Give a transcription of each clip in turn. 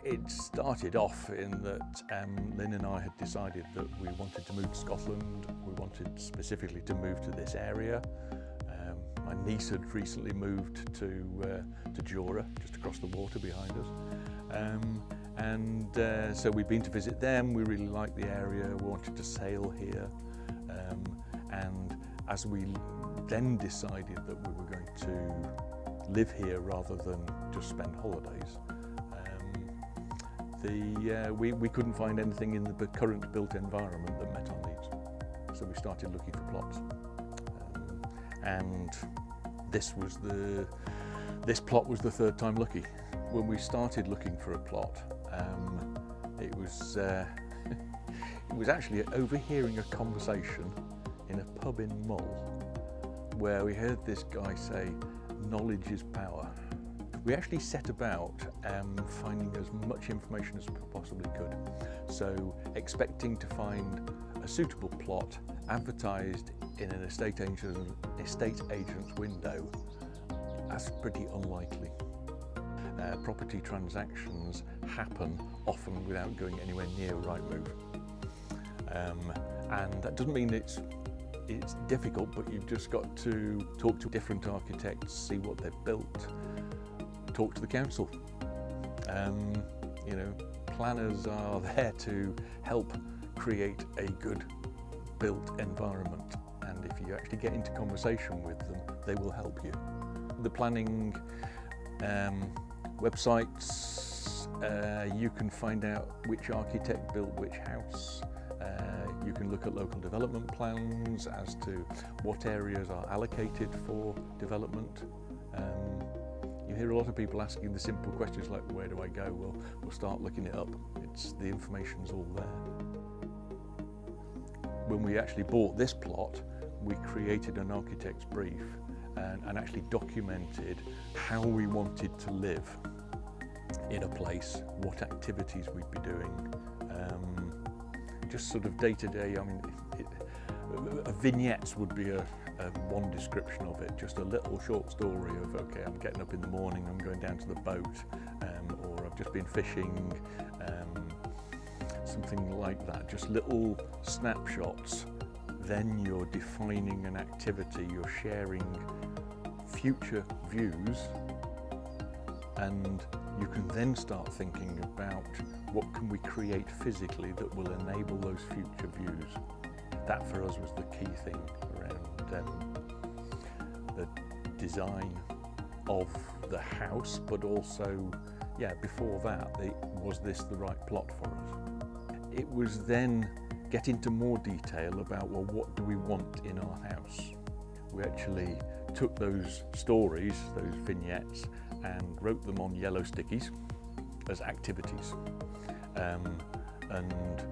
It started off in that Lynn and I had decided that we wanted to move to Scotland. We wanted specifically to move to this area. My niece had recently moved to Jura, just across the water behind us. So we'd been to visit them. We really liked the area. We wanted to sail here. And as we then decided that we were going to live here rather than just spend holidays, we couldn't find anything in the current built environment that met our needs. So we started looking for plots. And this plot was the third time lucky. When we started looking for a plot, it was actually overhearing a conversation in a pub in Mull where we heard this guy say, "Knowledge is power." We actually set about finding as much information as we possibly could. So expecting to find a suitable plot advertised in an estate agent's window, that's pretty unlikely. Property transactions happen often without going anywhere near Rightmove. And that doesn't mean it's difficult, but you've just got to talk to different architects, see what they've built, talk to the council. Planners are there to help create a good built environment, and if you actually get into conversation with them, they will help you. The planning websites, you can find out which architect built which house. You can look at local development plans as to what areas are allocated for development. You hear a lot of people asking the simple questions like, where do I go? Well, we'll start looking it up. The information's all there. When we actually bought this plot, we created an architect's brief and actually documented how we wanted to live in a place, what activities we'd be doing, just sort of day to day. I mean, vignettes would be one description of it, just a little short story of, okay, I'm getting up in the morning, I'm going down to the boat, or I've just been fishing, something like that, just little snapshots. Then you're defining an activity, you're sharing future views, and you can then start thinking about what can we create physically that will enable those future views. That for us was the key thing around the design of the house, but also, before that, was this the right plot for us? It was then get into more detail about, well, what do we want in our house? We actually took those stories, those vignettes, and wrote them on yellow stickies as activities. And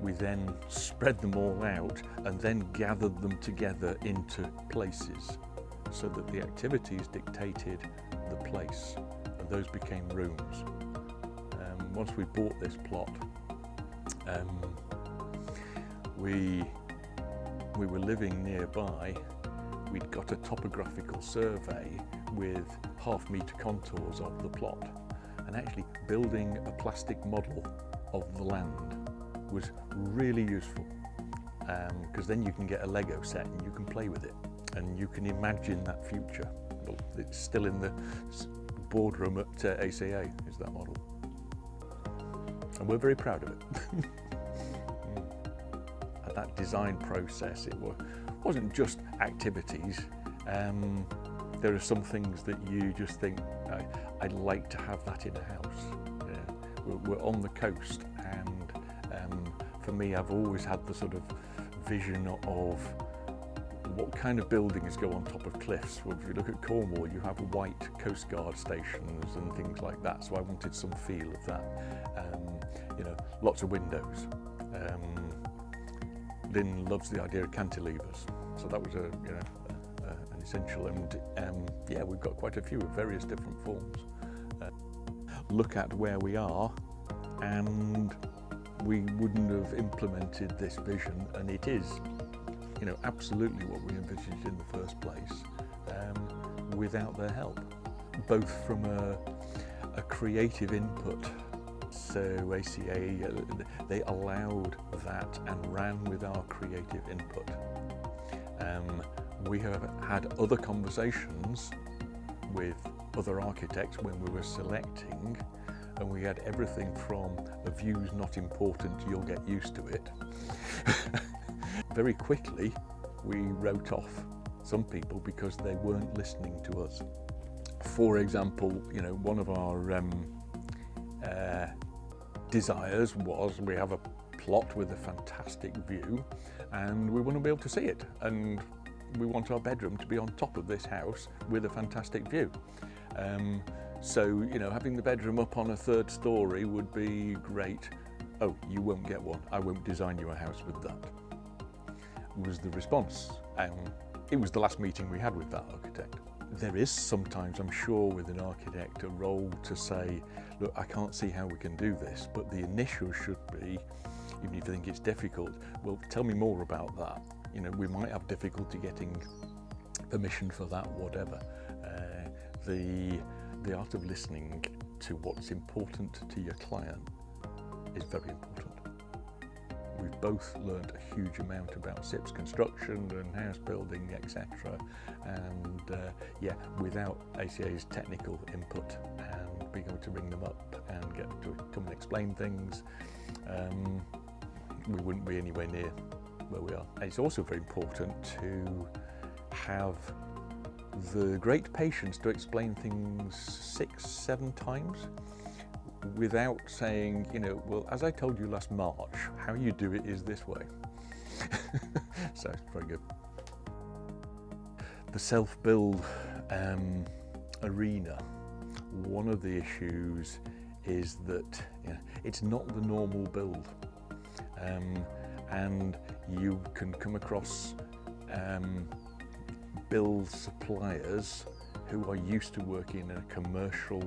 we then spread them all out and then gathered them together into places so that the activities dictated the place, and those became rooms. Once we bought this plot, we were living nearby. We'd got a topographical survey with half-metre contours of the plot, and actually building a plastic model of the land was really useful, because then you can get a Lego set and you can play with it and you can imagine that future. Well, it's still in the boardroom at ACA, is that model, and we're very proud of it. At that design process, it wasn't just activities. There are some things that you just think, I'd like to have that in a house. We're on the coast, and for me, I've always had the sort of vision of what kind of buildings go on top of cliffs. Well, if you look at Cornwall, you have white Coast Guard stations and things like that, so I wanted some feel of that. Lots of windows. Lynn loves the idea of cantilevers, so that was an essential, and we've got quite a few of various different forms. Look at where we are, and we wouldn't have implemented this vision, and it is, absolutely what we envisaged in the first place, without their help, both from a creative input So ACA, they allowed that and ran with our creative input. We have had other conversations with other architects when we were selecting, and we had everything from a view's not important, you'll get used to it. Very quickly we wrote off some people because they weren't listening to us. For example, one of our desires was we have a plot with a fantastic view and we want to be able to see it, and we want our bedroom to be on top of this house with a fantastic view. So having the bedroom up on a 3rd story would be great. Oh, you won't get one. I won't design you a house with that, was the response. It was the last meeting we had with that architect. There is sometimes, I'm sure, with an architect a role to say, look, I can't see how we can do this, but the initial should be, even if you think it's difficult, well, tell me more about that. We might have difficulty getting permission for that, whatever. The art of listening to what's important to your client is very important. We've both learned a huge amount about SIPS construction and house building, etc. And without ACA's technical input and being able to ring them up and get to come and explain things, we wouldn't be anywhere near where we are. And it's also very important to have the great patience to explain things 6-7 times without saying, well, as I told you last March, how you do it is this way. So it's very good. The self-build arena, one of the issues is that it's not the normal build, and you can come across build suppliers who are used to working in a commercial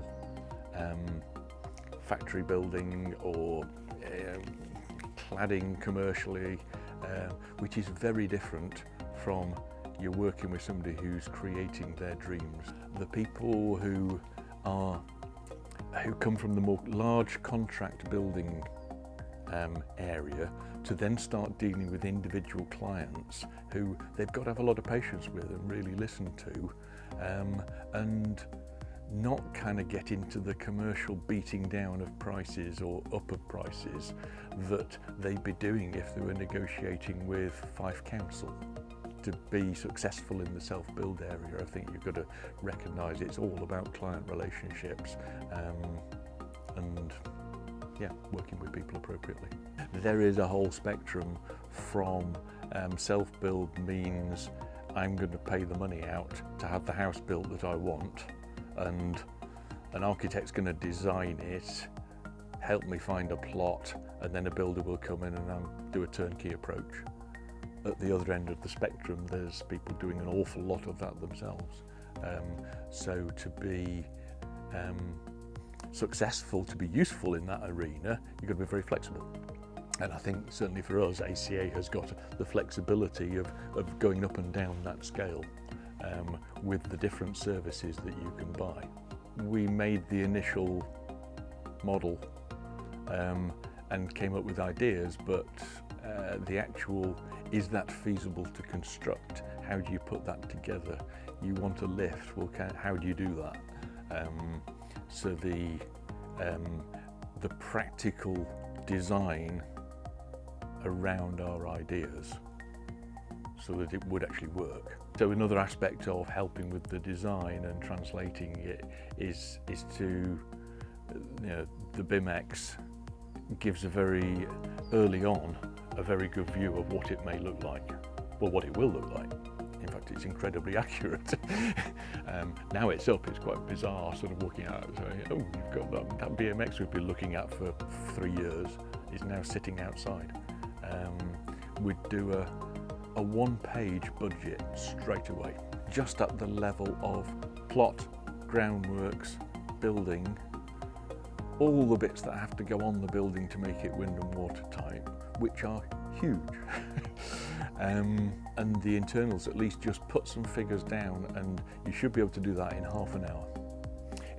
factory building or cladding commercially, which is very different from you're working with somebody who's creating their dreams. The people who come from the more large contract building area to then start dealing with individual clients who they've got to have a lot of patience with and really listen to, and not kind of get into the commercial beating down of prices or up of prices that they'd be doing if they were negotiating with Fife Council. To be successful in the self-build area, I think you've got to recognise it's all about client relationships and working with people appropriately. There is a whole spectrum from self-build means I'm going to pay the money out to have the house built that I want, and an architect's going to design it, help me find a plot, and then a builder will come in and do a turnkey approach. At the other end of the spectrum, there's people doing an awful lot of that themselves. So to be successful, to be useful in that arena, you've got to be very flexible. And I think certainly for us, ACA has got the flexibility of going up and down that scale with the different services that you can buy. We made the initial model and came up with ideas, but the actual, is that feasible to construct? How do you put that together? You want a lift, well, how do you do that? So the practical design around our ideas so that it would actually work. So another aspect of helping with the design and translating it is to, the BIMX gives a very early on a very good view of what it may look like, or what it will look like. In fact, it's incredibly accurate. Now it's up, it's quite bizarre sort of looking at it, saying, oh, you've got that BMX we've been looking at for 3 years is now sitting outside. We'd do a one-page budget straight away, just at the level of plot, groundworks, building, all the bits that have to go on the building to make it wind and watertight, which are huge. And the internals, at least just put some figures down, and you should be able to do that in half an hour.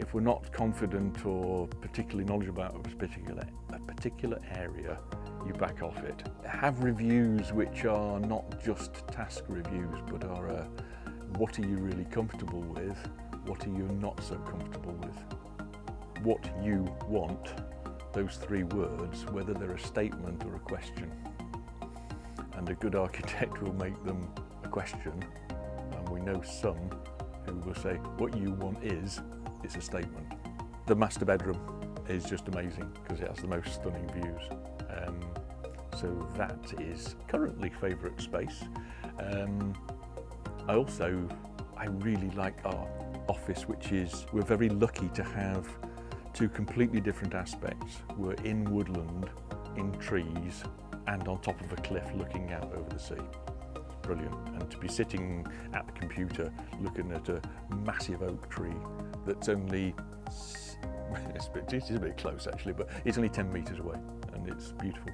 if we're not confident or particularly knowledgeable about a particular area, you back off it. Have reviews which are not just task reviews, but are what are you really comfortable with, what are you not so comfortable with. What you want, those 3 words, whether they're a statement or a question. And a good architect will make them a question, and we know some who will say what you want is, it's a statement. The master bedroom is just amazing because it has the most stunning views. So that is currently favourite space. I really like our office, which is, we're very lucky to have 2 completely different aspects. We're in woodland, in trees, and on top of a cliff looking out over the sea. It's brilliant. And to be sitting at the computer looking at a massive oak tree that's only, it's a bit close actually, but it's only 10 metres away, and it's beautiful.